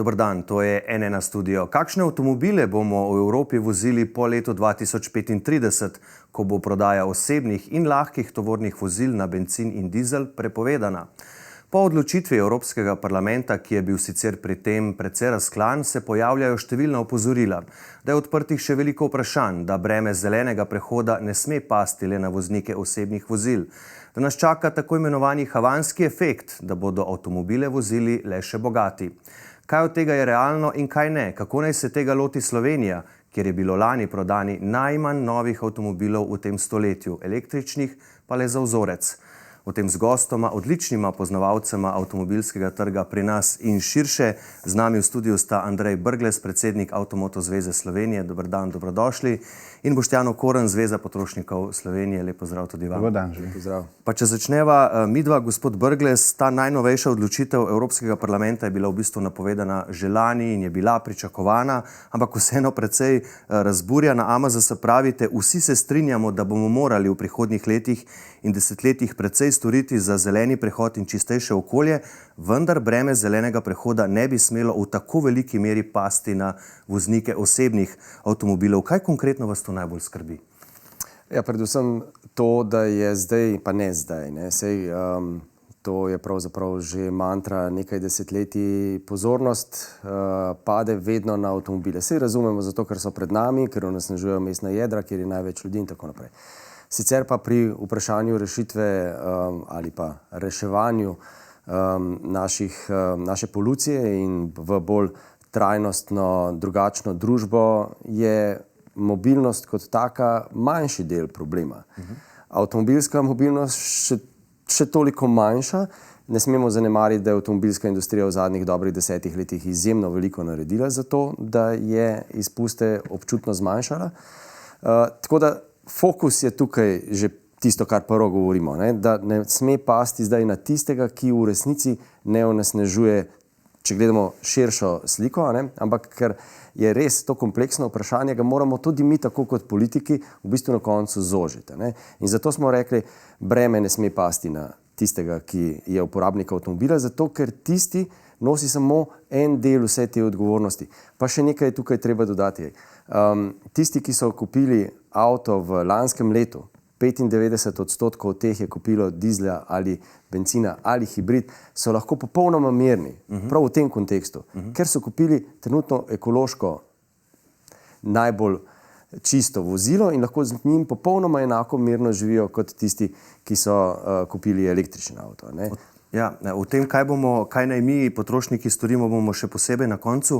Dober dan, to je N1 studio. Kakšne avtomobile bomo v Evropi vozili po letu 2035, ko bo prodaja osebnih in lahkih tovornih vozil na bencin in dizel prepovedana? Po odločitvi Evropskega parlamenta, ki je bil sicer pri tem precej razklan, se pojavljajo številna opozorila, da je odprtih še veliko vprašanj, da breme zelenega prehoda ne sme pasti le na voznike osebnih vozil, da nas čaka tako imenovani havanski efekt, da bodo avtomobile vozili le še bogati. Kaj od tega je realno in kaj ne? Kako naj se tega loti Slovenija, kjer je bilo lani prodani najmanj novih avtomobilov v tem stoletju, električnih pa le za vzorec? O tem z gostoma, odličnima poznavalcema avtomobilskega trga pri nas in širše. Z nami v studiu sta Andrej Brglez, predsednik Avtomoto zveze Slovenije. Dober dan, dobrodošli. In Boštjan Okorn, Zveza potrošnikov Slovenije. Lep pozdrav tudi vam. Dober dan, želim pozdrav. Pa če začneva midva, gospod Brglez, ta najnovejša odločitev Evropskega parlamenta je bila v bistvu napovedana že lani in je bila pričakovana, ampak vseeno precej razburjena. AMZS pravite, vsi se strinjamo, da bomo morali v prihodnjih letih in desetletjih precej storiti za zeleni prehod in čistejše okolje, vendar breme zelenega prehoda ne bi smelo v tako veliki meri pasti na voznike osebnih avtomobilov. Kaj konkretno vas to najbolj skrbi? Ja, predvsem to, da je zdaj, pa ne zdaj, to je pravzaprav že mantra nekaj desetletij, pozornost pade vedno na avtomobile. Saj razumemo zato, ker so pred nami, ker onesnažujejo mestna jedra, kjer je največ ljudi in tako naprej. Sicer pa pri vprašanju rešitve ali pa reševanju naše polucije in v bolj trajnostno drugačno družbo je mobilnost kot taka manjši del problema. Avtomobilska mobilnost še toliko manjša. Ne smemo zanemariti, da je avtomobilska industrija v zadnjih dobrih 10 letih izjemno veliko naredila za to, da je izpuste občutno zmanjšala. Tako da fokus je tukaj že tisto, kar prvo govorimo, da ne sme pasti zdaj na tistega, ki v resnici ne onesnažuje, če gledamo širšo sliko, ampak ker je res to kompleksno vprašanje, ga moramo tudi mi, tako kot politiki, v bistvu na koncu zožiti. In zato smo rekli, breme ne sme pasti na tistega, ki je uporabnik avtomobila, zato ker tisti nosi samo en del vse te odgovornosti. Pa še nekaj je tukaj treba dodati. Tisti, ki so kupili avto v lanskem letu, 95% od teh je kupilo dizla ali bencina ali hibrid, so lahko popolnoma mirni, prav v tem kontekstu, ker so kupili trenutno ekološko najbolj čisto vozilo in lahko z njim popolnoma enako mirno živijo kot tisti, ki so kupili električni avto. Ja, o tem, kaj naj mi potrošniki storimo, bomo še posebej na koncu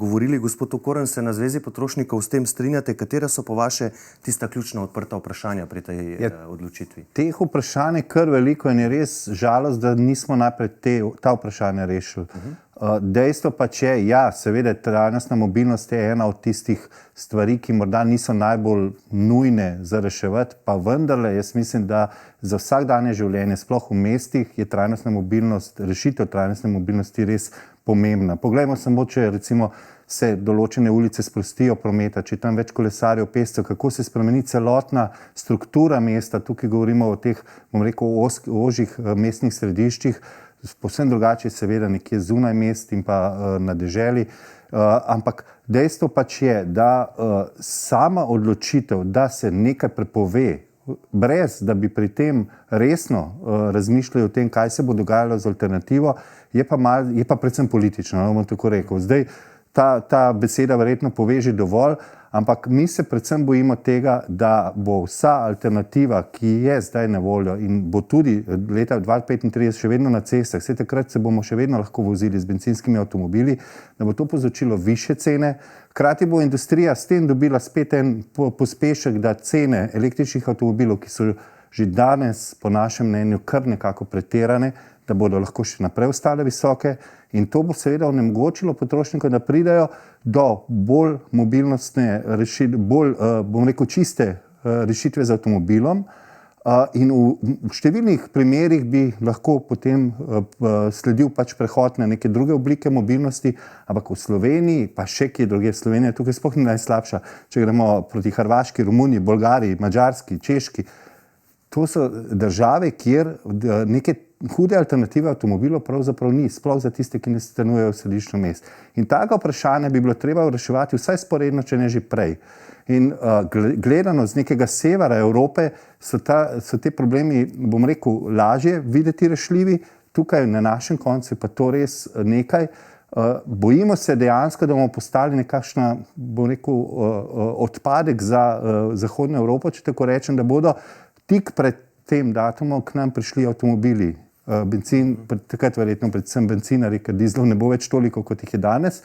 govorili. Gospod Okorn, se na Zvezi potrošnikov s tem strinjate? Katera so po vaše tista ključna odprta vprašanja pri tej odločitvi? Teh vprašanj je kar veliko in je res žalost, da nismo najprej ta vprašanja rešili. Dejstvo pa je, ja, seveda trajnostna mobilnost je ena od tistih stvari, ki morda niso najbolj nujne za reševati, pa vendarle jaz mislim, da za vsakdanje življenje, sploh v mestih, je trajnostna mobilnost, rešitev trajnostne mobilnosti res pomembna. Poglejmo samo, če recimo se določene ulice sprostijo prometa, če tam več kolesarjev, pešcev, kako se spremeni celotna struktura mesta, tukaj govorimo o teh, bom rekel, ožjih mestnih središčih, povsem drugače seveda nekje zunaj mest in pa na deželi, ampak dejstvo pač je, da sama odločitev, da se nekaj prepove, brez da bi pri tem resno razmišljali o tem, kaj se bo dogajalo z alternativo, je pa predvsem politično, bom tako rekel. Zdaj ta beseda verjetno pove že dovolj, ampak mi se predvsem bojimo tega, da bo vsa alternativa, ki je zdaj na voljo in bo tudi leta 2035 še vedno na cestah, vse takrat se bomo še vedno lahko vozili z bencinskimi avtomobili, da bo to povzročilo višje cene. Hkrati bo industrija s tem dobila spet en pospešek, da cene električnih avtomobilov, ki so že danes po našem mnenju kar nekako pretirane, da bodo lahko še naprej ostale visoke in to bo seveda onemogočilo potrošnikom, da pridejo do bolj mobilnostne rešitve, bolj, bom rekel, čiste rešitve z avtomobilom in v številnih primerih bi lahko potem sledil pač prehod na neke druge oblike mobilnosti, ampak v Sloveniji, pa še kje druge, Slovenija tukaj sploh ni najslabša, če gremo proti Hrvaški, Romuniji, Bolgariji, Madžarski, Češki, to so države, kjer neke hude alternative avtomobilov pravzaprav ni, sploh za tiste, ki ne stanujejo v središču mest. In taka vprašanja bi bilo treba reševati vsaj sporedno, če ne že prej. In gledano z nekega severa Evrope so te problemi, bom rekel, lažje videti rešljivi, tukaj na našem koncu pa to res nekaj. Bojimo se dejansko, da bomo postali nekakšna, bom rekel, odpadek za Zahodno Evropo, če tako rečem, da bodo tik pred tem datumom k nam prišli avtomobili. Benzin, takrat verjetno predvsem bencinarji, ker dizlov ne bo več toliko, kot jih je danes,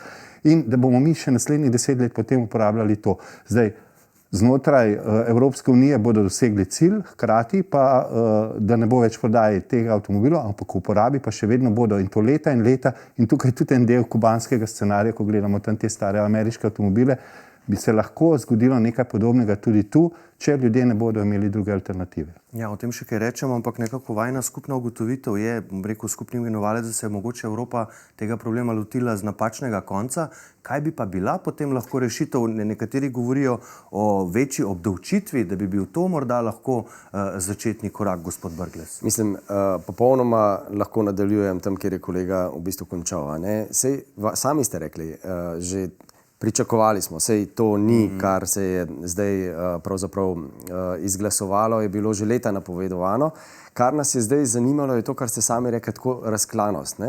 in da bomo mi še naslednjih 10 let potem uporabljali to. Zdaj, znotraj Evropske unije bodo dosegli cilj, hkrati pa, da ne bo več prodaje tega avtomobila, ampak v uporabi pa še vedno bodo in to leta in leta. In tukaj tudi en del kubanskega scenarija, ko gledamo tam te stare ameriške avtomobile, bi se lahko zgodilo nekaj podobnega tudi tu, če ljudje ne bodo imeli druge alternative. Ja, o tem še kaj rečemo, ampak nekako vajna skupna ugotovitev je, bom rekel, skupni imenovalec, da se je mogoče Evropa tega problema lotila z napačnega konca. Kaj bi pa bila potem lahko rešitev? Nekateri govorijo o večji obdavčitvi, da bi bil to morda lahko začetni korak, gospod Brglez. Mislim, popolnoma lahko nadaljujem tam, kjer je kolega v bistvu končal. Sej, sami ste rekli, že pričakovali smo, sej to ni, kar se je zdaj pravzaprav izglasovalo, je bilo že leta napovedovano. Kar nas je zdaj zanimalo, je to, kar ste sami rekli, tako razklanost.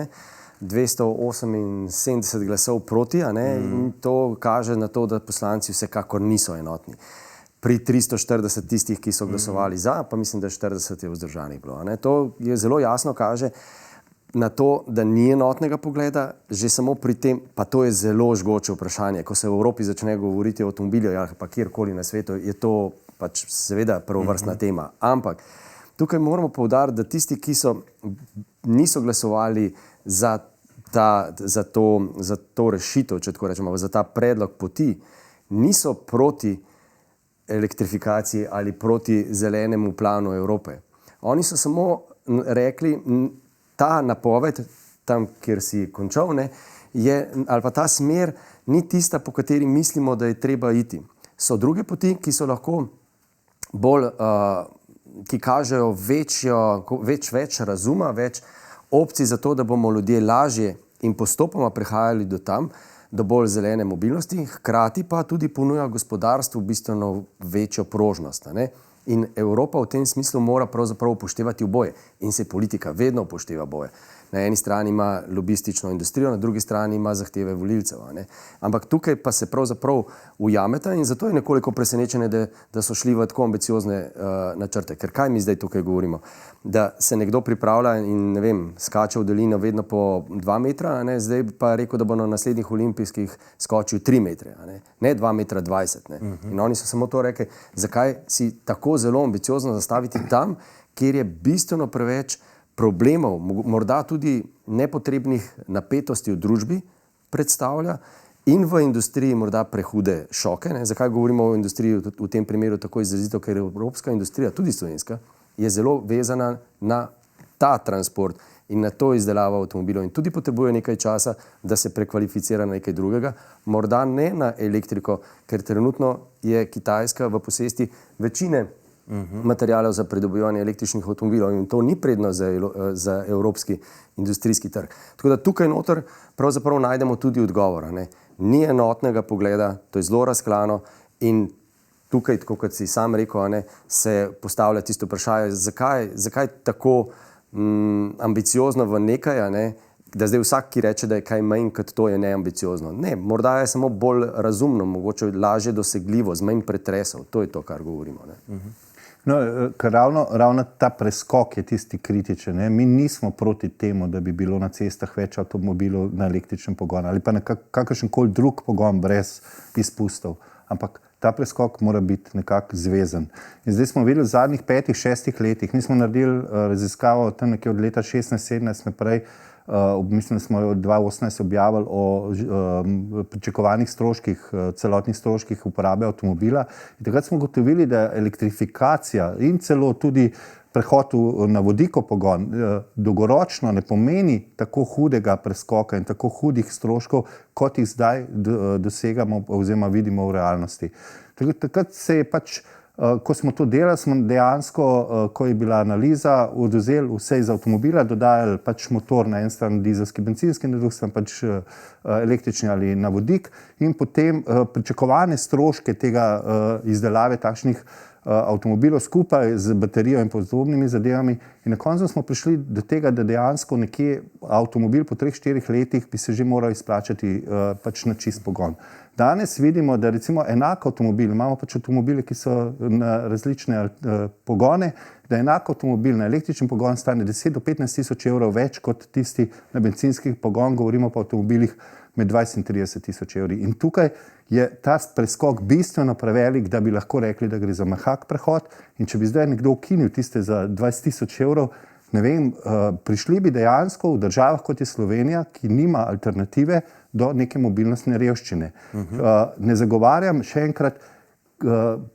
278 glasov proti, in to kaže na to, da poslanci vsekakor niso enotni. Pri 340 tistih, ki so glasovali za, pa mislim, da 40 je vzdržanih bilo. To je zelo jasno kaže na to, da ni enotnega pogleda, že samo pri tem, pa to je zelo žgoče vprašanje. Ko se v Evropi začne govoriti o avtomobilih, pa kjerkoli na svetu, je to pač seveda prvovrstna tema. Ampak tukaj moramo poudariti, da tisti, ki niso glasovali za to rešitev, če tako rečemo, za ta predlog poti, niso proti elektrifikaciji ali proti zelenemu planu Evrope. Oni so samo rekli, ta napoved, tam, kjer si končal, ali pa ta smer ni tista, po kateri mislimo, da je treba iti. So druge poti, ki so lahko bolj, ki kažejo več razuma, več opcij za to, da bomo ljudje lažje in postopoma prehajali do tam, do bolj zelene mobilnosti, hkrati pa tudi ponuja gospodarstvu bistveno večjo prožnost. In Evropa v tem smislu mora pravzaprav upoštevati oboje. In se politika vedno upošteva oboje. Na eni strani ima lobistično industrijo, na drugi strani ima zahteve volilcev. Ampak tukaj pa se pravzaprav ujameta in zato je nekoliko presenečenje, da so šli v tako ambiciozne načrte. Ker kaj mi zdaj tukaj govorimo? Da se nekdo pripravlja in ne vem, skače v daljino vedno po 2 metra, zdaj pa je rekel, da bo na naslednjih olimpijskih skočil 3 metre, ne 2 metra 20. In oni so samo to rekli, zakaj si tako zelo ambiciozno zastaviti tam, kjer je bistveno preveč problemov, morda tudi nepotrebnih napetosti v družbi predstavlja in v industriji morda prehude šoke. Zakaj govorimo o industriji v tem primeru tako izrazito, ker je evropska industrija, tudi slovenska, je zelo vezana na ta transport in na to izdelavo avtomobilov in tudi potrebuje nekaj časa, da se prekvalificira na nekaj drugega, morda ne na elektriko, ker trenutno je Kitajska v posesti večine materialov za pridobivanje električnih avtomobilov in to ni prednost za evropski industrijski trg. Tako da tukaj noter pravzaprav najdemo tudi odgovor. Ni enotnega pogleda, to je zelo razklano in tukaj, tako kot si sam rekel, se postavlja tisto vprašanje, zakaj tako ambiciozno v nekaj, da zdaj vsak, ki reče, da je kaj manj kot to, je neambiciozno. Ne, morda je samo bolj razumno, mogoče lažje dosegljivo, z manj pretresov. To je to, kar govorimo. No, ker ravno ta preskok je tisti kritičen. Mi nismo proti temu, da bi bilo na cestah več avtomobilov na električen pogon ali pa na kakršenkoli drug pogon brez izpustov. Ampak ta preskok mora biti nekako zvezen. In zdaj smo videli v zadnjih 5-6 letih, mi smo naredili raziskavo tam nekje od leta 16-17 naprej, mislim, da smo od 2018 objavili o pričakovanih stroških, celotnih stroških uporabe avtomobila. In takrat smo ugotovili, da elektrifikacija in celo tudi prehod na vodikov pogon dolgoročno ne pomeni tako hudega preskoka in tako hudih stroškov, kot jih zdaj dosegamo oziroma vidimo v realnosti. Takrat se je pač Ko smo to delali, smo dejansko, ko je bila analiza, odvzeli vse iz avtomobila, dodajali pač motor na en stran dizelski, bencinski, na drugi stran pač električni ali na vodik in potem pričakovane stroške tega izdelave takšnih avtomobilov skupaj z baterijo in podobnimi zadevami. In na koncu smo prišli do tega, da dejansko nekje avtomobil po 3-4 letih bi se že moral izplačati pač na čist pogon. Danes vidimo, da recimo enak avtomobil, imamo pač avtomobile, ki so na različne pogone, da enak avtomobil na električni pogon stane 10 do 15 tisoč evrov več kot tisti na bencinskih pogon, govorimo pa o avtomobilih med 20 in 30 tisoč evri. In tukaj je ta preskok bistveno prevelik, da bi lahko rekli, da gre za mehak prehod. In če bi zdaj nekdo ukinil tiste za 20 tisoč evrov, ne vem, prišli bi dejansko v državah, kot je Slovenija, ki nima alternative do neke mobilnostne revščine. Ne zagovarjam še enkrat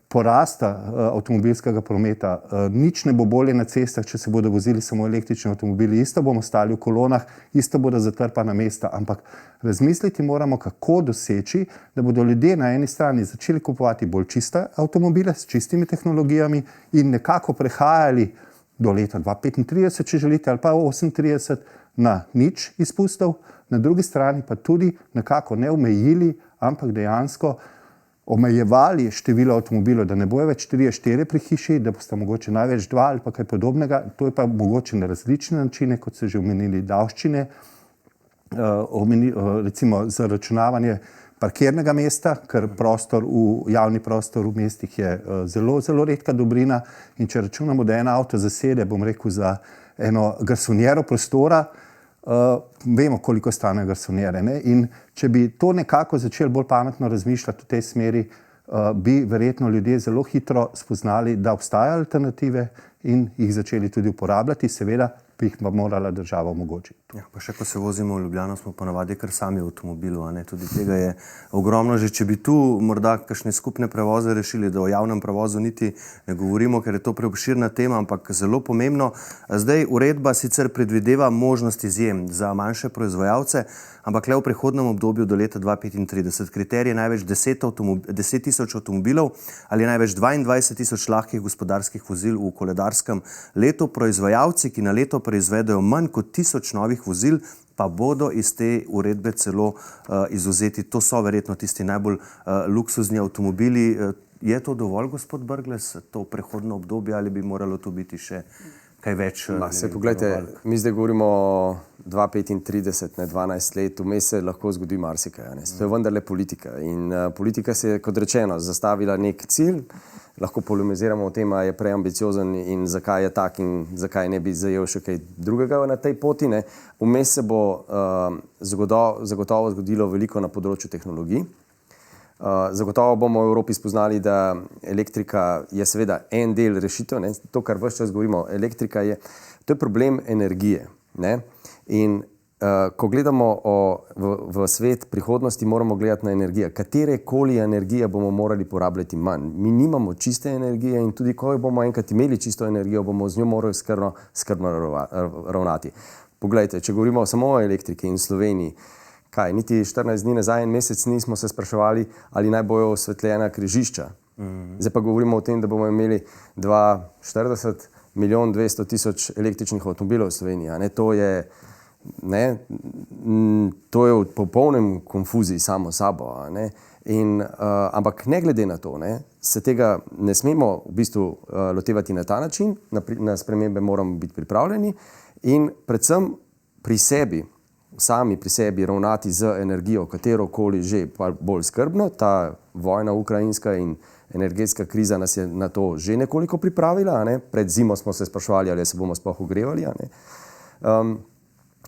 porasta avtomobilskega prometa. Nič ne bo bolje na cestah, če se bodo vozili samo električni avtomobili. Isto bomo stali v kolonah, isto bodo zatrpana mesta, ampak razmisliti moramo, kako doseči, da bodo ljudje na eni strani začeli kupovati bolj čiste avtomobile s čistimi tehnologijami in nekako prehajali do leta 2035, če želite, ali pa 38 na nič izpustov, na drugi strani pa tudi nekako ne omejili, ampak dejansko omejevali število avtomobilov, da ne bojo več 3-4 pri hiši, da boste mogoče največ 2 ali pa kaj podobnega. To je pa mogoče na različne načine, kot so že omenili davščine, recimo zaračunavanje parkirnega mesta, ker javni prostor v mestih je zelo, zelo redka dobrina in če računamo, da en avto zasede, bom rekel, za eno garsonjero prostora, vemo, koliko stane garsonjere. In če bi to nekako začeli bolj pametno razmišljati v tej smeri, bi verjetno ljudje zelo hitro spoznali, da obstajajo alternative in jih začeli tudi uporabljati, seveda bi jih morala država omogočiti. Ja, pa še ko se vozimo v Ljubljano, smo ponavadi kar sami v avtomobilu, tudi tega je ogromno. Že če bi tu morda kakšne skupne prevoze rešili, da o javnem prevozu niti ne govorimo, ker je to preobširna tema, ampak zelo pomembno. Zdaj uredba sicer predvideva možnost izjem za manjše proizvajalce, ampak le v prehodnem obdobju do leta 2035. Kriterij je največ 10 tisoč avtomobilov ali največ 22 tisoč lahkih gospodarskih vozil v koledarskem letu. Proizvajalci, ki na leto proizvedejo manj kot 1000 novih vozil, pa bodo iz te uredbe celo izvzeti. To so verjetno tisti najbolj luksuzni avtomobili. Je to dovolj, gospod Brglez, to prehodno obdobje, ali bi moralo to biti še kaj več? Poglejte, mi zdaj govorimo o 2035, ne 12 let, vmes se lahko zgodi marsikaj. To je vendarle politika. In politika se je, kot rečeno, zastavila nek cilj. Lahko polemiziramo o tem, ali je preambiciozen in zakaj je tak in zakaj ne bi zajel še kaj drugega na tej poti. Vmes se bo zagotovo zgodilo veliko na področju tehnologij. Zagotovo bomo v Evropi spoznali, da elektrika je seveda en del rešitev. To, kar ves čas govorimo, elektrika je, to je problem energije. In ko gledamo v svet prihodnosti, moramo gledati na energijo. Katerekoli energije bomo morali porabljati manj. Mi nimamo čiste energije in tudi, ko bomo enkrat imeli čisto energijo, bomo z njo morali skrbno ravnati. Poglejte, če govorimo samo o elektriki in Sloveniji, niti 14 dni nazaj, en mesec nismo se spraševali, ali naj bojo osvetljena križišča. Zdaj pa govorimo o tem, da bomo imeli 40 milijon 200 tisoč električnih avtomobilov v Sloveniji. To je v popolnem konfuziji samo sabo. Ampak ne glede na to, se tega ne smemo v bistvu lotevati na ta način, na spremembe moramo biti pripravljeni in predvsem sami pri sebi ravnati z energijo, katerokoli že, pa bolj skrbno. Ta vojna ukrajinska in energetska kriza nas je na to že nekoliko pripravila. Pred zimo smo se spraševali, ali se bomo sploh ogrevali.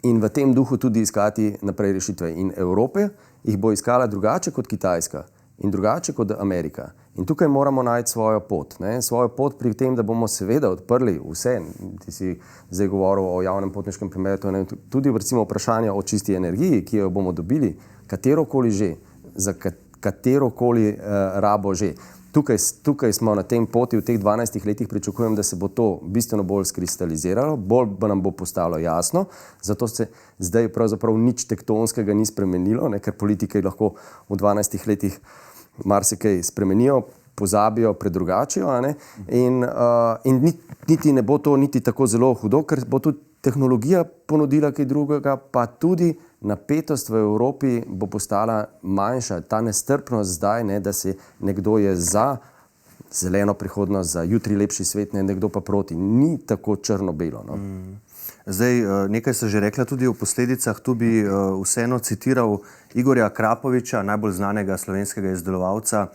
In v tem duhu tudi iskati naprej rešitve. In Evrope jih bo iskala drugače kot Kitajska in drugače kot Amerika. In tukaj moramo najti svojo pot. Svojo pot pri tem, da bomo seveda odprli vse. Ti si zdaj govoril o javnem potniškem prometu, tudi recimo vprašanja o čisti energiji, ki jo bomo dobili, katerokoli že, za katerokoli rabo že. Tukaj smo na tem poti, v teh 12 letih pričakujem, da se bo to bistveno bolj skristaliziralo, bolj nam bo postalo jasno, zato se zdaj pravzaprav nič tektonskega ni spremenilo, ker politike lahko v 12 letih marsikaj spremenijo. pozabijo, predrugačijo, a ne, in niti ne bo to niti tako zelo hudo, ker bo tudi tehnologija ponudila kaj drugega, pa tudi napetost v Evropi bo postala manjša. Ta nestrpnost zdaj, ne, da se nekdo je za zeleno prihodnost, za jutri lepši svet, ne, nekdo pa proti. Ni tako črno-belo. No. Zdaj, nekaj se že rekla tudi o posledicah. Tu bi vseeno citiral Igorja Krapoviča, najbolj znanega slovenskega izdelovalca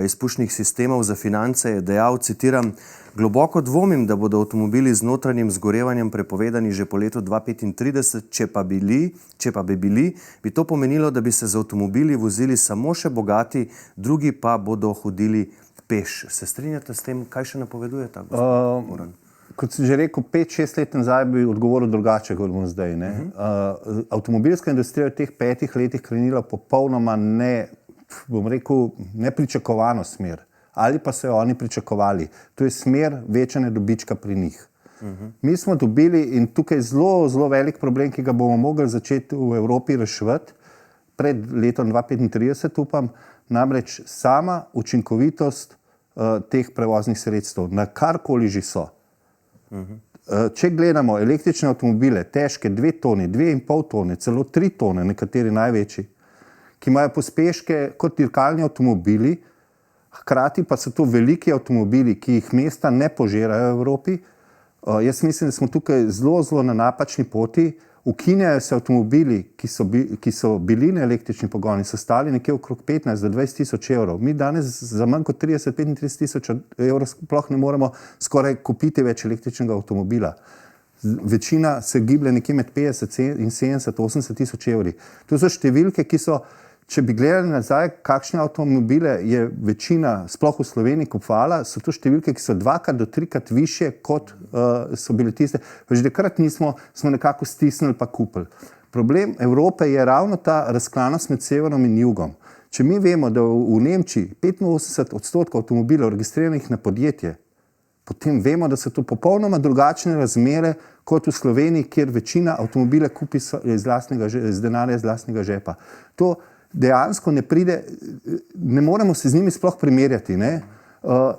izpušnih sistemov za finance, je dejal, citiram, globoko dvomim, da bodo avtomobili z notranjim zgorevanjem prepovedani že po letu 2035, če pa bi bili, bi to pomenilo, da bi se z avtomobili vozili samo še bogati, drugi pa bodo hodili peš. Se strinjate s tem, kaj še napoveduje ta gospod Moran? Kot sem že rekel, 5-6 let nazaj bi odgovoril drugače, kot bom zdaj. Avtomobilska industrija v teh 5 letih krenila popolnoma nepričakovano smer. Ali pa so jo oni pričakovali. To je smer večanja dobička pri njih. Mi smo dobili, in tukaj je zelo, zelo velik problem, ki ga bomo mogli začeti v Evropi reševati pred letom 2035, upam, namreč sama učinkovitost teh prevoznih sredstev, na karkoli že so. Če gledamo električne avtomobile, težke 2 tone, 2,5 tone, celo 3 tone, nekateri največji, ki imajo pospeške kot dirkalni avtomobili, hkrati pa so to veliki avtomobili, ki jih mesta ne požirajo v Evropi. Jaz mislim, da smo tukaj zelo, zelo na napačni poti. Ukinjajo se avtomobili, ki so bili na električni pogon in so stali nekje okrog 15 do 20 tisoč evrov. Mi danes za manj kot 30-35 tisoč evrov sploh ne moremo skoraj kupiti več električnega avtomobila. Večina se giblje nekje med 50 in 70-80 tisoč evri. To so številke, ki so, če bi gledali nazaj, kakšne avtomobile je večina, sploh v Sloveniji, kupovala, so to številke, ki so 2 do 3 više, kot so bile tiste. Že takrat smo nekako stisnili pa kupili. Problem Evrope je ravno ta razklanost med severom in jugom. Če mi vemo, da v Nemčiji 85% avtomobilov registriranih na podjetje, potem vemo, da so to popolnoma drugačne razmere kot v Sloveniji, kjer večina avtomobile kupi iz denarja iz lastnega žepa. To dejansko ne pride, ne moremo se z njimi sploh primerjati.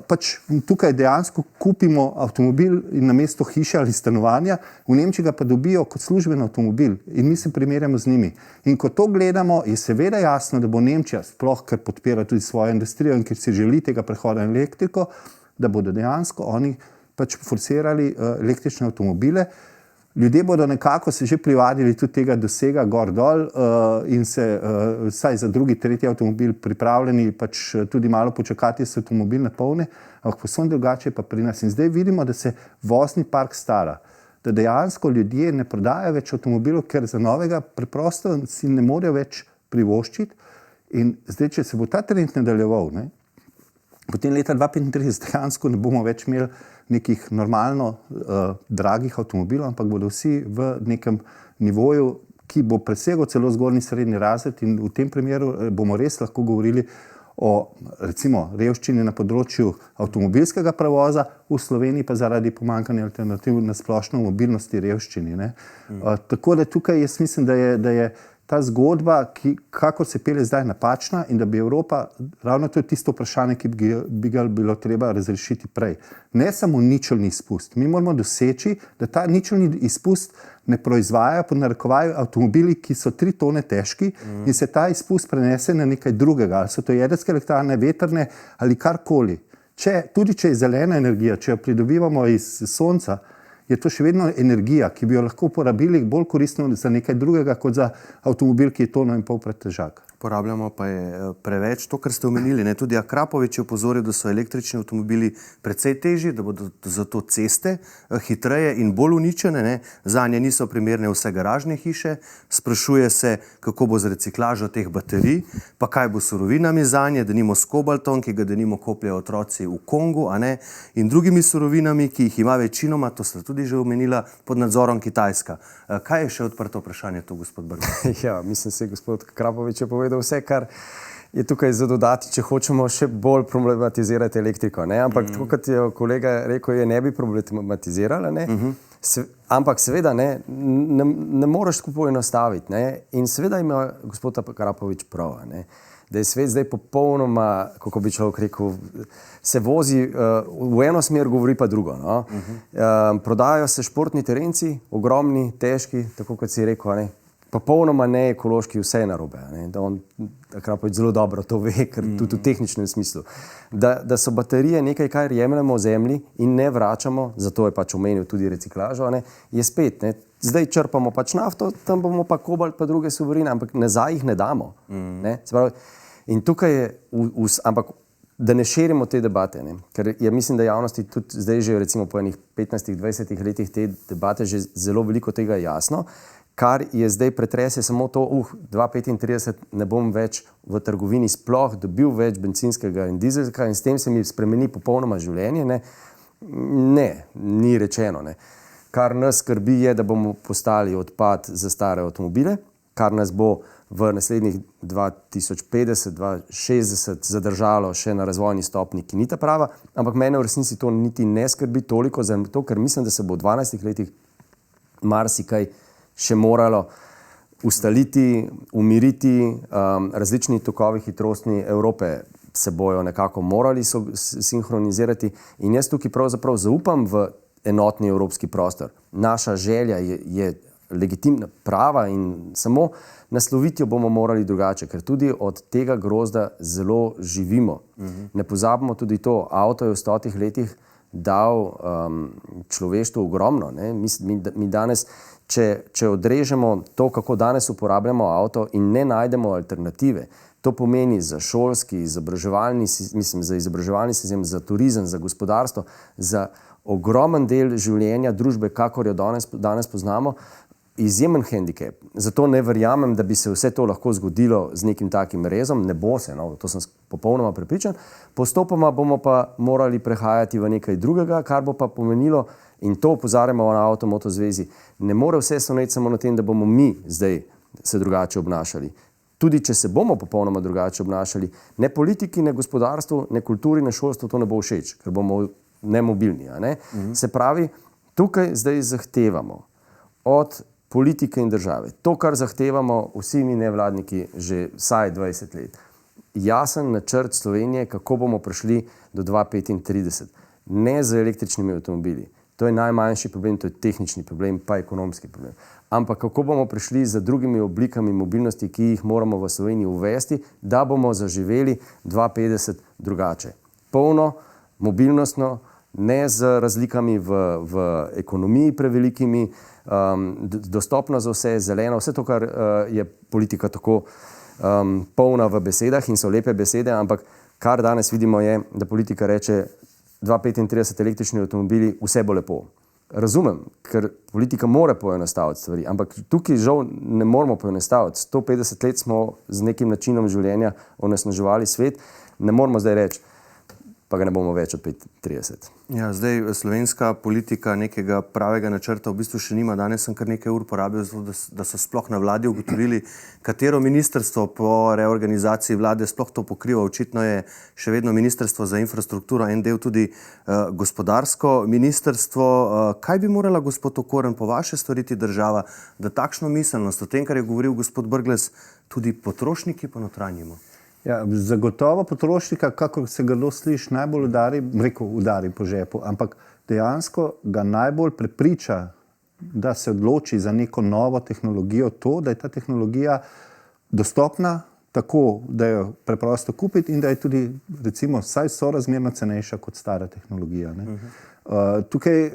Pač tukaj dejansko kupimo avtomobil in namesto hiše ali stanovanja, v Nemčiji ga pa dobijo kot služben avtomobil in mi se primerjamo z njimi. In ko to gledamo, je seveda jasno, da bo Nemčija, sploh ker podpira tudi svojo industrijo in ker si želi tega prehoda na elektriko, da bodo dejansko oni pač forsirali električne avtomobile. Ljudje bodo nekako se že privadili tudi tega dosega gor-dol in se vsaj za drugi, tretji avtomobil pripravljeni pač tudi malo počakati, da se avtomobil napolni, ampak posebno drugače pa pri nas. In zdaj vidimo, da se vozni park stara, da dejansko ljudje ne prodajajo več avtomobilov, ker za novega preprosto si ne morejo več privoščiti. In zdaj, če se bo ta trend nadaljeval, potem leta 2035 dejansko ne bomo več imeli nekih normalno dragih avtomobilov, ampak bodo vsi v nekem nivoju, ki bo presegel celo zgornji srednji razred, in v tem primeru bomo res lahko govorili o recimo revščini na področju avtomobilskega prevoza, v Sloveniji pa zaradi pomanjkanja alternativ na splošno mobilnosti revščini. Tako da tukaj jaz mislim, da je ta zgodba, ki kakor se pelje zdaj, napačna in da bi Evropa, ravno to je tisto vprašanje, ki bi ga bilo treba razrešiti prej. Ne samo ničelni izpust. Mi moramo doseči, da ta ničelni izpust ne proizvajajo po narekovaju avtomobili, ki so 3 tone težki in se ta izpust prenese na nekaj drugega. Ali so to jedrske elektrarne, vetrne ali karkoli. Tudi če je zelena energija, če jo pridobivamo iz sonca, je to še vedno energija, ki bi jo lahko uporabili bolj koristno za nekaj drugega, kot za avtomobil, ki je 1,5 tone pretežak. Porabljamo pa je preveč. To, kar ste omenili, tudi Akrapovič je opozoril, da so električni avtomobili precej težji, da bodo zato ceste hitreje in bolj uničene. Zanje niso primerne vse garažne hiše. Sprašuje se, kako bo z reciklažo teh baterij, pa kaj bo s surovinami zanje, denimo s kobaltom, ki ga denimo kopljejo otroci v Kongu, in drugimi surovinami, ki jih ima večinoma, to ste tudi že omenila, pod nadzorom Kitajska. Kaj je še odprto vprašanje tu, gospod Brglez? Ja, mislim, se gospod Krapovič je povedal vse, kar je tukaj za dodati, če hočemo še bolj problematizirati elektriko. Ampak tako, kot je kolega rekel, je ne bi problematizirala. Ampak seveda ne moreš tako poenostaviti. In seveda ima gospod Krapovič prav. da je svet zdaj popolnoma, kako bi človek rekel, se vozi v eno smer, govori pa drugo. No? Prodajajo se športni terenci, ogromni, težki, tako kot si rekel, ne? Popolnoma neekološki, vse je narobe. On takrat pa zelo dobro to ve, ker tudi v tehničnem smislu. Da so baterije nekaj, kar jemljemo zemlji in ne vračamo, zato je pač omenil tudi reciklažo, ne? Je spet, ne? Zdaj črpamo pač nafto, tam bomo pa kobalt pa druge surovine, ampak nazaj jih ne damo. Ne? In tukaj je, ampak da ne širimo te debate, ne? Ker mislim, da javnosti tudi zdaj že recimo po enih 15-20 letih te debate že zelo veliko tega jasno. Kar je zdaj pretres, je samo to, 2035 ne bom več v trgovini sploh dobil več bencinskega in dizelskega in s tem se mi spremeni popolnoma življenje. Ne, ni rečeno. Ne. Kar nas skrbi je, da bomo postali odpad za stare avtomobile, kar nas bo v naslednjih 2050-2060 zadržalo še na razvojni stopnji, ki ni ta prava, ampak mene v resnici to niti ne skrbi toliko, zato ker mislim, da se bo v 12 letih marsikaj še moralo ustaliti, umiriti, različni tokovi hitrostni Evrope se bojo nekako morali sinhronizirati in jaz tukaj pravzaprav zaupam v enotni evropski prostor. Naša želja je legitimna, prava in samo nasloviti jo bomo morali drugače, ker tudi od tega grozda zelo živimo. Ne pozabimo tudi to, avto je v 100 letih dal človeštvu ogromno. Ne? Mi danes, če odrežemo to, kako danes uporabljamo avto in ne najdemo alternative, to pomeni za šolski, izobraževalni sistem, za turizem, za gospodarstvo, za ogromen del življenja družbe, kakor jo danes poznamo, izjemen hendikep. Zato ne verjamem, da bi se vse to lahko zgodilo z nekim takim rezom. Ne bo se, no, to sem popolnoma prepričan. Postopoma bomo pa morali prehajati v nekaj drugega, kar bo pa pomenilo, in to opozarjamo na Avtomoto zvezi, ne more vse sloneti samo na tem, da bomo mi zdaj se drugače obnašali. Tudi če se bomo popolnoma drugače obnašali, ne politiki, ne gospodarstvu, ne kulturi, ne šolstvu to ne bo všeč, ker bomo nemobilni. Ne? Se pravi, tukaj zdaj zahtevamo od politike in države, to, kar zahtevamo vsi mi nevladniki že vsaj 20 let, jasen načrt Slovenije, kako bomo prišli do 2035, ne z električnimi avtomobili. To je najmanjši problem, to je tehnični problem, pa ekonomski problem. Ampak kako bomo prišli z drugimi oblikami mobilnosti, ki jih moramo v Sloveniji uvesti, da bomo zaživeli 2050 drugače. Polno, mobilnostno, ne z razlikami v ekonomiji prevelikimi, dostopno za vse, zeleno, vse to, kar je politika tako polna v besedah in so lepe besede, ampak kar danes vidimo je, da politika reče 2035 električni avtomobili, vse bo lepo. Razumem, ker politika mora poenostaviti stvari, ampak tukaj žal ne moramo poenostaviti. 150 let smo z nekim načinom življenja onesnaževali svet, ne moramo zdaj reči, pa ga ne bomo več od 35. Ja, zdaj slovenska politika nekega pravega načrta v bistvu še nima. Danes sem kar nekaj ur porabil, da so sploh na vladi ugotovili, katero ministrstvo po reorganizaciji vlade sploh to pokriva. Očitno je še vedno ministrstvo za infrastrukturo, en del tudi gospodarsko ministrstvo. Kaj bi morala, gospod Okorn, po vaše storiti država, da takšno miselnost, o tem, kar je govoril gospod Brglez, tudi potrošniki ponotranjimo? Ja, zagotovo potrošnika, kako se grdo sliši, najbolj udari po žepu, ampak dejansko ga najbolj prepriča, da se odloči za neko novo tehnologijo, to, da je ta tehnologija dostopna tako, da jo preprosto kupiti in da je tudi, recimo, vsaj sorazmerno cenejša kot stara tehnologija. Ne? Tukaj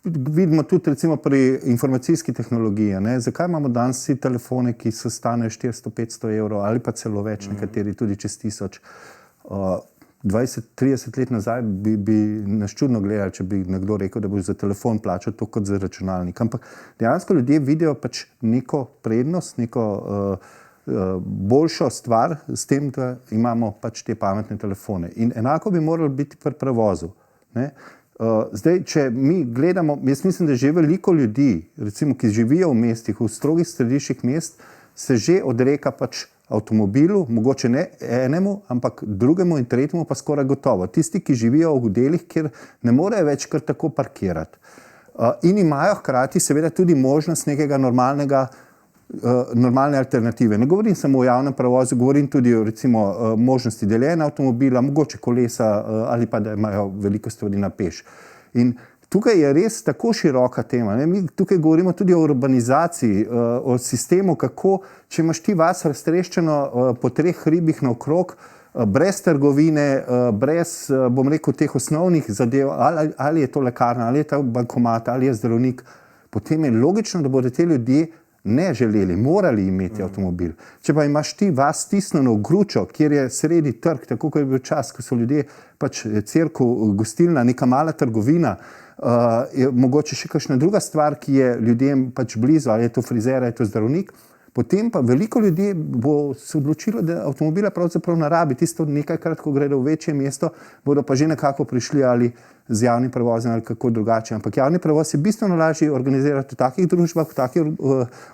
vidimo tudi recimo pri informacijski tehnologiji. Ne? Zakaj imamo danes vsi telefone, ki so stanejo 400-500 evrov ali pa celo več, nekateri tudi čez 1000. 20-30 let nazaj bi nas čudno gledali, če bi nekdo rekel, da boš za telefon plačal to kot za računalnik. Ampak dejansko ljudje vidijo pač neko prednost, neko boljšo stvar s tem, da imamo pač te pametne telefone. In enako bi moralo biti pri prevozu. Ne? Zdaj, če mi gledamo, jaz mislim, da že veliko ljudi, recimo, ki živijo v mestih, v strogih središčih mest, se že odreka pač avtomobilu, mogoče ne enemu, ampak drugemu in tretjemu pa skoraj gotovo. Tisti, ki živijo v delih, kjer ne morejo več kar tako parkirati. In imajo hkrati seveda tudi možnost nekega normalnega normalne alternative. Ne govorim samo o javnem prevozu, govorim tudi o recimo možnosti deljenja avtomobila, mogoče kolesa ali pa da imajo veliko stvari na peš. In tukaj je res tako široka tema. Ne? Mi tukaj govorimo tudi o urbanizaciji, o sistemu, kako, če imaš ti vas raztreščeno po 3 hribih naokrog, brez trgovine, brez, bom rekel, teh osnovnih zadev, ali je to lekarna, ali je to bankomat, ali je zdravnik, potem je logično, da bodo te ljudje ne želeli, morali imeti avtomobil. Če pa imaš ti vas stisnjeno v gručo, kjer je sredi trg, tako kot je bil čas, ko so ljudje pač cerkev, gostilna, neka mala trgovina, je mogoče še kakšna druga stvar, ki je ljudem pač blizu, ali je to frizer, ali je to zdravnik, potem pa veliko ljudi bo se odločilo, da avtomobila pravzaprav ne rabi. Tisto nekajkrat, ko gredo v večje mesto, bodo pa že nekako prišli ali z javnim prevozom ali kako drugače. Ampak javni prevoz je bistveno lažje organizirati v takih družbah, v takih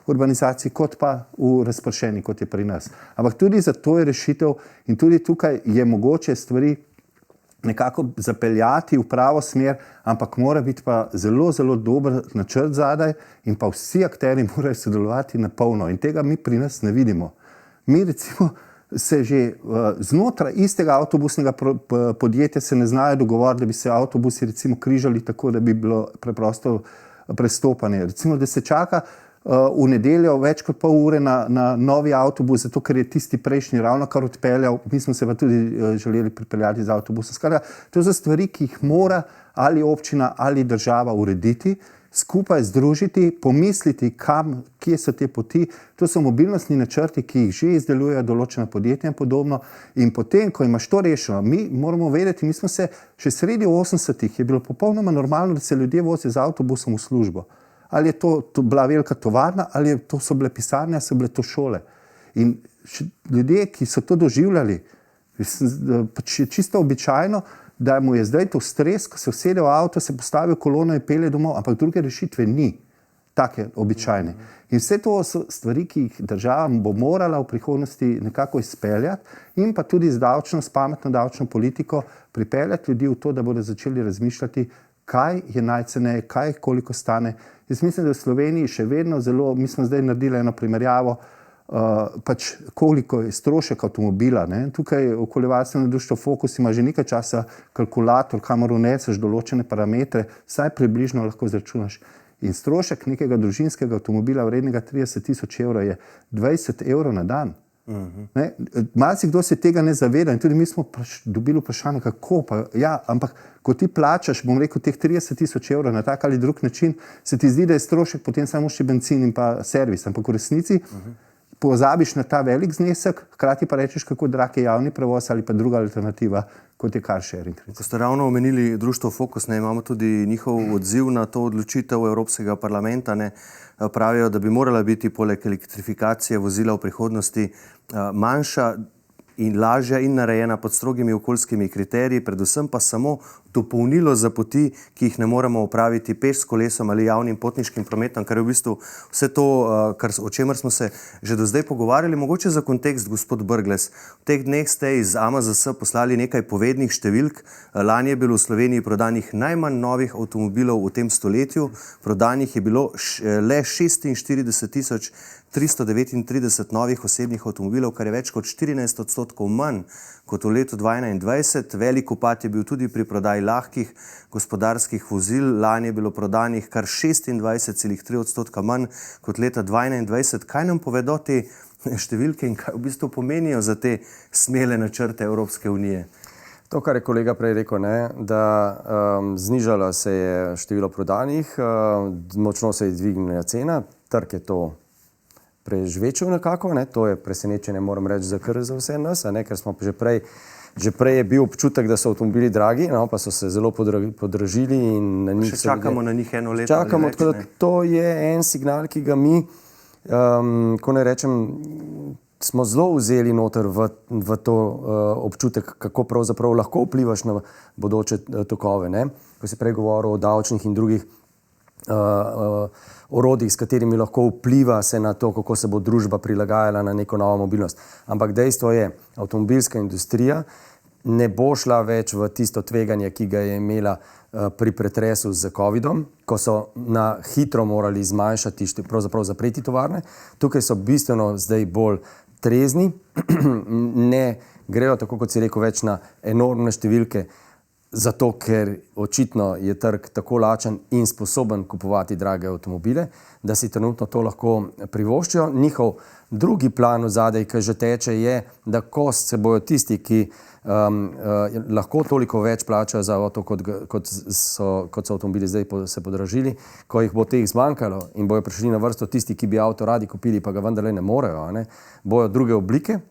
urbanizaciji, kot pa v razpršeni, kot je pri nas. Ampak tudi za to je rešitev in tudi tukaj je mogoče stvari nekako zapeljati v pravo smer, ampak mora biti pa zelo, zelo dober načrt zadaj in pa vsi akterji morajo sodelovati na polno. In tega mi pri nas ne vidimo. Mi recimo se že znotraj istega avtobusnega podjetja se ne znajo dogovoriti, da bi se avtobusi recimo križali tako, da bi bilo preprosto prestopanje. Recimo, da se čaka v nedeljo več kot pol ure na novi avtobus, zato ker je tisti prejšnji ravno kar odpeljal, mi smo se pa tudi želeli pripeljati z avtobusom. Skratka, to so stvari, ki jih mora ali občina ali država urediti, skupaj združiti, pomisliti, kje so te poti. To so mobilnostni načrti, ki jih že izdelujejo določena podjetja in podobno. In potem, ko imaš to rešeno, mi moramo vedeti, mi smo se še sredi 80-ih je bilo popolnoma normalno, da se ljudje vozijo z avtobusom v službo. Ali je to bila velika tovarna, ali so bile pisarne, ali so bile to šole. In ljudje, ki so to doživljali, pač je čisto običajno, da mu je zdaj to stres, ko se usede v avto, se postavi v kolono in pelje domov, ampak druge rešitve ni, take običajne. In vse to so stvari, ki jih država bo morala v prihodnosti nekako izpeljati in pa tudi s pametno davčno politiko pripeljati ljudi v to, da bodo začeli razmišljati, kaj je najceneje, koliko stane. Jaz mislim, da v Sloveniji še vedno zelo, mi smo zdaj naredili eno primerjavo, pač koliko je strošek avtomobila. Ne? Tukaj okoljevarstveno društvo Fokus ima že nekaj časa kalkulator, kamor vneseš določene parametre, vsaj približno lahko izračunaš. In strošek nekega družinskega avtomobila vrednega 30.000 evrov je 20 evrov na dan. Marsikdo se tega ne zaveda in tudi mi smo dobili vprašanje, kako pa. Ja, ampak ko ti plačaš, bom rekel, teh 30.000 evrov na tak ali drug način, se ti zdi, da je strošek potem samo še bencin in pa servis. Ampak v resnici pozabiš na ta velik znesek, hkrati pa rečeš, kako drag je javni prevoz ali pa druga alternativa, kot je car sharing. Ko ste ravno omenili društvo Fokus, imamo tudi njihov odziv na to odločitev Evropskega parlamenta. Pravijo, da bi morala biti poleg elektrifikacije vozila v prihodnosti manjša in lažja in narejena pod strogimi okoljskimi kriteriji, predvsem pa samo dopolnilo za poti, ki jih ne moremo opraviti peš, s kolesom ali javnim potniškim prometom, kar je v bistvu vse to, o čemer smo se že do zdaj pogovarjali. Mogoče za kontekst, gospod Brglez, v teh dneh ste iz AMZS poslali nekaj povednih številk. Lani je bilo v Sloveniji prodanih najmanj novih avtomobilov v tem stoletju, prodanih je bilo le 46.339 novih osebnih avtomobilov, kar je več kot 14% manj kot v letu 2021. Velik upad je bil tudi pri prodaji lahkih gospodarskih vozil. Lani je bilo prodanih kar 26,3% manj kot leta 2021. Kaj nam povedo te številke in kaj v bistvu pomenijo za te smele načrte Evropske unije? To, kar je kolega prej rekel, da znižalo se je število prodanih, močno se je dvignila cena, trg je to prežvečil nekako, to je presenečenje, moram reči, za vse nas, ker smo že prej je bil občutek, da so avtomobili dragi, pa so se zelo podražili in na njih še čakamo na njih eno leto. Čakamo, tako da to je en signal, ki ga mi, ko ne rečem, smo zelo vzeli noter v to občutek, kako pravzaprav lahko vplivaš na bodoče tokove. Ko si prej govoril o davčnih in drugih orodjih, s katerimi lahko vpliva se na to, kako se bo družba prilagajala na neko novo mobilnost. Ampak dejstvo je, avtomobilska industrija ne bo šla več v tisto tveganje, ki ga je imela pri pretresu z COVID-om, ko so na hitro morali zmanjšati, pravzaprav zapreti tovarne. Tukaj so bistveno zdaj bolj trezni, ne grejo tako, kot si rekel, več na enormne številke, zato ker očitno je trg tako lačen in sposoben kupovati drage avtomobile, da si trenutno to lahko privoščijo. Njihov drugi plan vzadej, ki že teče, je, da ko se bojo tisti, ki lahko toliko več plačajo za avto, kot so avtomobili zdaj se podražili, ko jih bo teh zmanjkalo in bojo prišli na vrsto tisti, ki bi avto radi kupili, pa ga vendarle ne morejo, bojo druge oblike,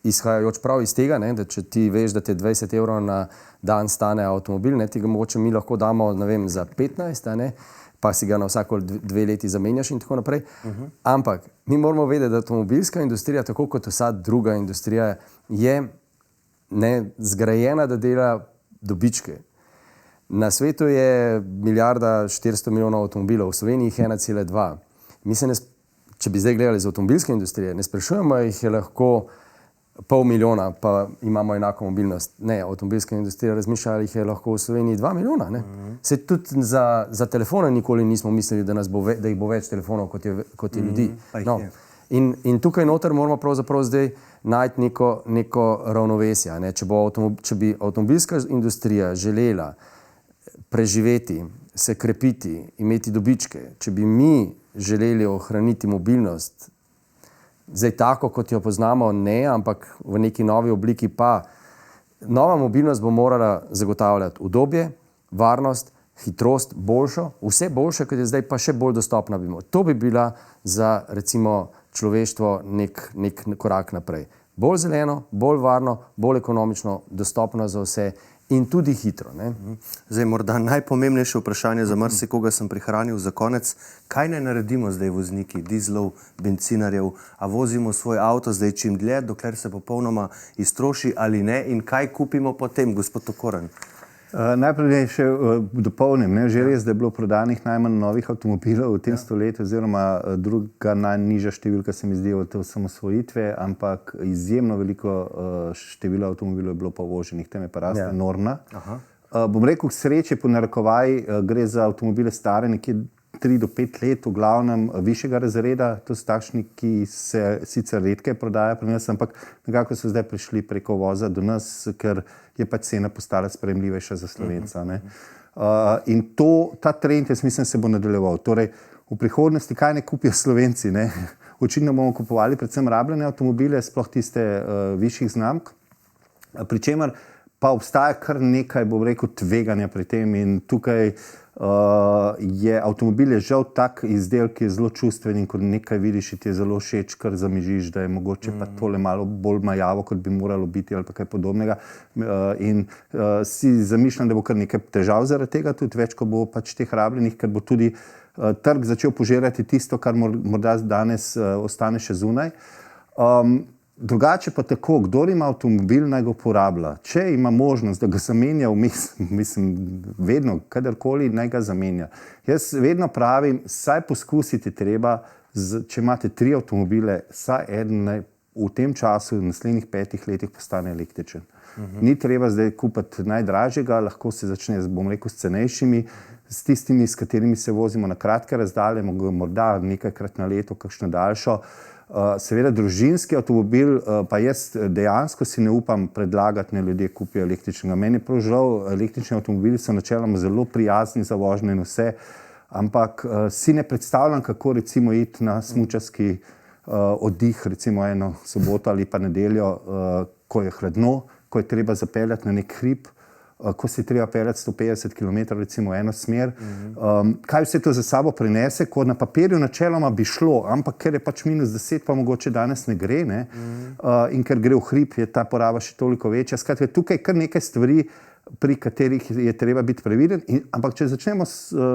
izhajajoč prav iz tega, da če ti veš, da te 20 evrov na dan stane avtomobil, ti ga mogoče mi lahko damo, ne vem, za 15, pa si ga na vsako 2 leti zamenjaš in tako naprej. Ampak mi moramo vedeti, da avtomobilska industrija, tako kot vsa druga industrija, je zgrajena, da dela dobičke. Na svetu je 1,4 milijarde avtomobilov, v Sloveniji jih 1,2. Mi se če bi zdaj gledali z avtomobilske industrije, ne sprašujemo, jih je lahko 500,000, pa imamo enako mobilnost. Ne, avtomobilska industrija razmišlja, ali jih je lahko v Sloveniji 2 milijona. Se tudi za telefone nikoli nismo mislili, da jih bo več telefonov, kot je ljudi. No. In tukaj noter moramo pravzaprav zdaj najti neko ravnovesje. Če bi avtomobilska industrija želela preživeti, se krepiti, imeti dobičke, če bi mi želeli ohraniti mobilnost, zdaj tako, kot jo poznamo, ne, ampak v neki novi obliki pa. Nova mobilnost bo morala zagotavljati udobje, varnost, hitrost, boljšo, vse boljše, kot je zdaj, pa še bolj dostopna bi bila. To bi bila za, recimo, človeštvo nek korak naprej. Bolj zeleno, bolj varno, bolj ekonomično, dostopno za vse in tudi hitro. Zdaj, morda najpomembnejše vprašanje za marsikoga sem prihranil za konec. Kaj naj naredimo zdaj vozniki dizlov, bencinarjev? A vozimo svoj avto zdaj čim dlje, dokler se popolnoma iztroši ali ne? In kaj kupimo potem, gospod Okorn? Najprej še dopolnim. Že res, da je bilo prodanih najmanj novih avtomobilov v tem stoletju, oziroma druga najnižja številka se mi zdi od osamosvojitve, ampak izjemno veliko število avtomobilov je bilo pa uvoženih, tem je pa raste enormna. Bom rekel, k sreči po narekovaj gre za avtomobile stare nekje 3 do 5 let, v glavnem višjega razreda. To so takšni, ki se sicer redke prodajajo pri nas, ampak nekako so zdaj prišli preko uvoza do nas, ker je pa cena postala sprejemljivejša za Slovenca. In ta trend, jaz mislim, se bo nadaljeval. Torej, v prihodnosti kaj ne kupijo Slovenci? Očitno bomo kupovali predvsem rabljene avtomobile, sploh tiste višjih znamk, pri čemer pa obstaja kar nekaj, bom rekel, tveganja pri tem in tukaj je avtomobil žal tak izdelek, ki je zelo čustven in ko nekaj vidiš, ti je zelo všeč, kar zamižiš, da je mogoče pa tole malo bolj majavo, kot bi moralo biti ali pa kaj podobnega. In si zamišljam, da bo kar nekaj težav zaradi tega, tudi več, ko bo pač teh rabljenih, ker bo tudi trg začel požirati tisto, kar morda danes ostane še zunaj. Drugače pa tako, kdor ima avtomobil, naj ga uporablja. Če ima možnost, da ga zamenja vmes, mislim, vedno, kadarkoli, naj ga zamenja. Jaz vedno pravim, saj poskusiti treba, če imate 3 avtomobile, saj eden v tem času, v naslednjih 5 letih postane električen. Ni treba zdaj kupiti najdražjega, lahko se začne, bom rekel, s cenejšimi, s tistimi, s katerimi se vozimo na kratke razdalje, morda nekajkrat na leto, kakšno daljšo. Seveda družinski avtomobil, pa jaz dejansko si ne upam predlagati, ne ljudje kupijo električnega. Meni je prav žal, električni avtomobili so načeloma zelo prijazni za vožnjo in vse, ampak si ne predstavljam, kako recimo iti na smučarski oddih, recimo eno soboto ali pa nedeljo, ko je hladno, ko je treba zapeljati na nek hrib, ko se je treba peljati 150 km recimo v eno smer. Kaj vse to za sabo prinese, ko na papirju načeloma bi šlo, ampak ker je pač -10, pa mogoče danes ne gre, in ker gre v hrib, je ta poraba še toliko večja. Skratka, tukaj kar nekaj stvari, pri katerih je treba biti previden, ampak če začnemo,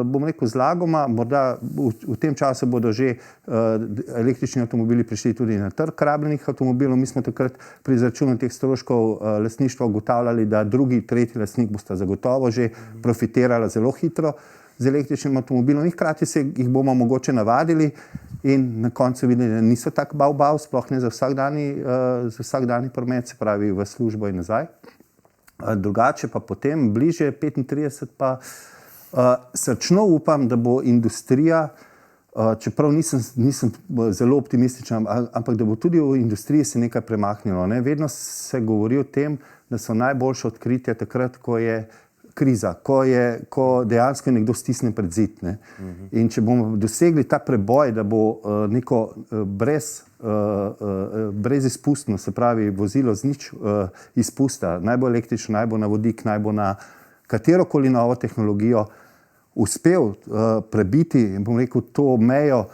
bom rekel, z lagoma, morda v tem času bodo že električni avtomobili prišli tudi na trg rabljenih avtomobilov. Mi smo takrat pri izračunu teh stroškov lastništva ugotavljali, da drugi, tretji lastnik bosta zagotovo že profitirala zelo hitro z električnim avtomobilom in hkrati se jih bomo mogoče navadili in na koncu videli, da niso tak bav, sploh ne za vsakdanji promet, se pravi v službo in nazaj. Drugače pa potem, bliže 35, pa srčno upam, da bo industrija, čeprav nisem zelo optimističen, ampak da bo tudi v industriji se nekaj premaknilo. Ne? Vedno se govori o tem, da so najboljše odkritja takrat, ko je kriza, ko dejansko nekdo stisne pred zid. Ne? In če bomo dosegli ta preboj, da bo neko brezizpustno, se pravi vozilo z nič izpusta, naj bo električno, naj bo na vodik, naj bo na katerokoli novo tehnologijo, uspel prebiti, bom rekel, to mejo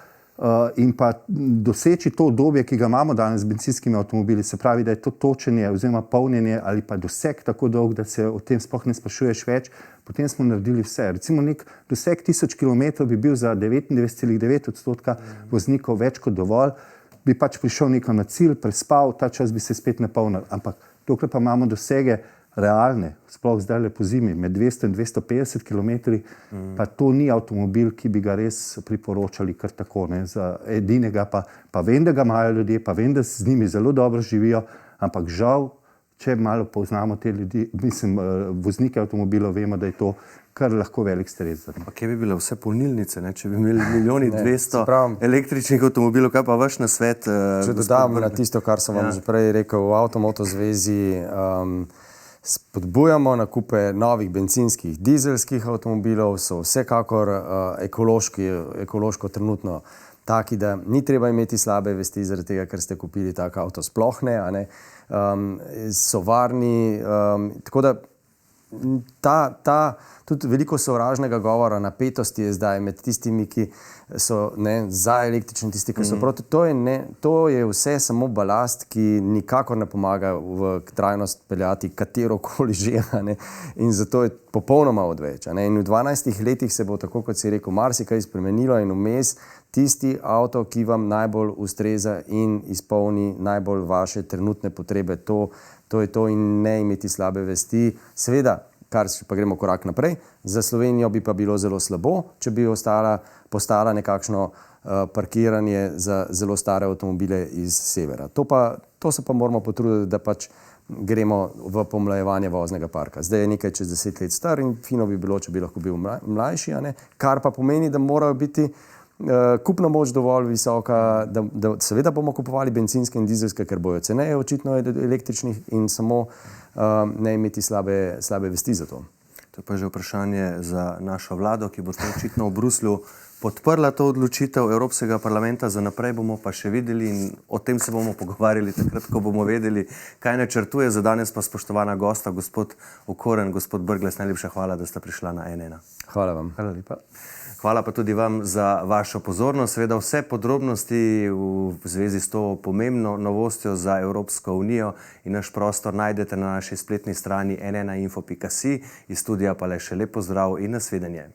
in pa doseči to obdobje, ki ga imamo danes z bencinskimi avtomobili, se pravi, da je to točenje oziroma polnjenje ali pa doseg tako dolg, da se o tem sploh ne sprašuješ več, potem smo naredili vse. Recimo nek doseg 1000 km bi bil za 99,9% voznikov več kot dovolj, bi pač prišel nekam na cilj, prespal, ta čas bi se spet napolnil. Ampak dokler pa imamo dosege realne, sploh zdaj po zimi, med 200 in 250 km, pa to ni avtomobil, ki bi ga res priporočali kar tako. Ne? Za edinega pa vem, da ga imajo ljudje, pa vem, da z njimi zelo dobro živijo, ampak žal, če malo poznamo te ljudi, voznike avtomobilov, vemo, da je to kar lahko velik stres. Pa kje bi bile vse polnilnice, ne? Če bi imeli 1.200.000 električnih avtomobilov, kaj pa vaš nasvet? Če dodam na tisto, kar sem vam že prej rekel, v Avtomoto zvezi spodbujamo nakupe novih bencinskih, dizelskih avtomobilov, so vsekakor ekološko trenutno taki, da ni treba imeti slabe vesti zaradi tega, ker ste kupili tak avto, sploh ne, a ne. So varni, tako da tudi veliko sovražnega govora, napetosti je zdaj med tistimi, ki so za električni, tisti, ki so proti. To je vse samo balast, ki nikakor ne pomaga v trajnost peljati katerokoli že. In zato je popolnoma odveč. In v 12 letih se bo, tako kot si rekel, marsikaj spremenilo in vmes tisti avto, ki vam najbolj ustreza in izpolni najbolj vaše trenutne potrebe, to je to in ne imeti slabe vesti. Seveda, kar pa gremo korak naprej, za Slovenijo bi pa bilo zelo slabo, če bi postala nekakšno parkiranje za zelo stare avtomobile iz severa. To se pa moramo potruditi, da pač gremo v pomlajevanje voznega parka. Zdaj je nekaj čez 10 let star in fino bi bilo, če bi lahko bil mlajši, kar pa pomeni, da morajo biti kupna moč dovolj visoka, da seveda bomo kupovali bencinske in dizelske, ker bojo ceneje očitno električnih in samo ne imeti slabe vesti za to. To je pa že vprašanje za našo vlado, ki bo to očitno v Bruslju podprla to odločitev Evropskega parlamenta. Za naprej bomo pa še videli in o tem se bomo pogovarjali takrat, ko bomo vedeli, kaj načrtuje. Za danes pa spoštovana gosta, gospod Okorn, gospod Brglez, najlepša hvala, da ste prišla na N1. Hvala vam. Hvala lepa. Hvala pa tudi vam za vašo pozornost. Seveda vse podrobnosti v zvezi s to pomembno novostjo za Evropsko unijo in naš prostor najdete na naši spletni strani n1info.si. Iz studija pa le še lep pozdrav in nasvidenje.